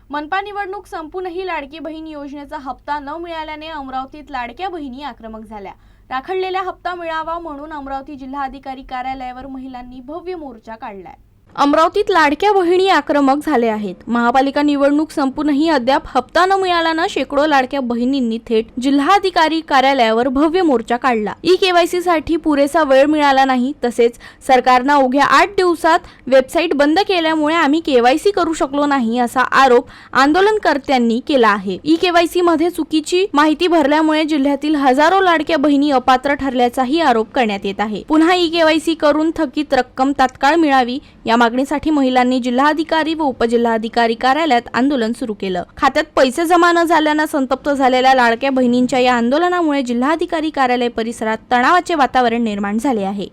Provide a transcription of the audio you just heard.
मनपा निवडणूक संपूनही लाडकी बहीण योजनेचा हप्ता न मिळाल्याने अमरावतीत लाडक्या बहिणी आक्रमक झाल्या। राखडलेला हप्ता मिळावा म्हणून अमरावती जिल्हाधिकारी कार्यालयावर महिलांनी भव्य मोर्चा काढलाय। अमरावतीत लाडक्या बहिणी आक्रमक झाले आहेत। महापालिका निवडणूक संपूनही अद्याप हप्ता न मिळाल्याने शेकडो लाडक्या बहिणींनी थेट जिल्हाधिकारी कार्यालयावर भव्य मोर्चा काढला। ई-केवायसी साठी पुरेसा वेळ मिळाला नाही, तसेच सरकारने अवघ्या 8 दिवसात वेबसाईट बंद केल्यामुळे आम्ही केवायसी करू शकलो नाही असा आरोप आंदोलनकर्त्यांनी केला आहे। ई-केवायसी मध्ये चुकीची माहिती भरल्यामुळे जिल्ह्यातील हजारो लाडक्या बहिणी अपात्र ठरल्याचाही आरोप करण्यात येत आहे। पुन्हा ई-केवायसी करून थकीत रक्कम तात्काळ मिळावी या मागणीसाठी महिलांनी जिल्हाधिकारी व उपजिल्हाधिकारी कार्यालयात आंदोलन सुरू केलं। खात्यात पैसे जमा न झाल्याने संतप्त झालेल्या लाडक्या बहिणींच्या या आंदोलनामुळे जिल्हाधिकारी कार्यालय परिसरात तणावाचे वातावरण निर्माण झाले आहे।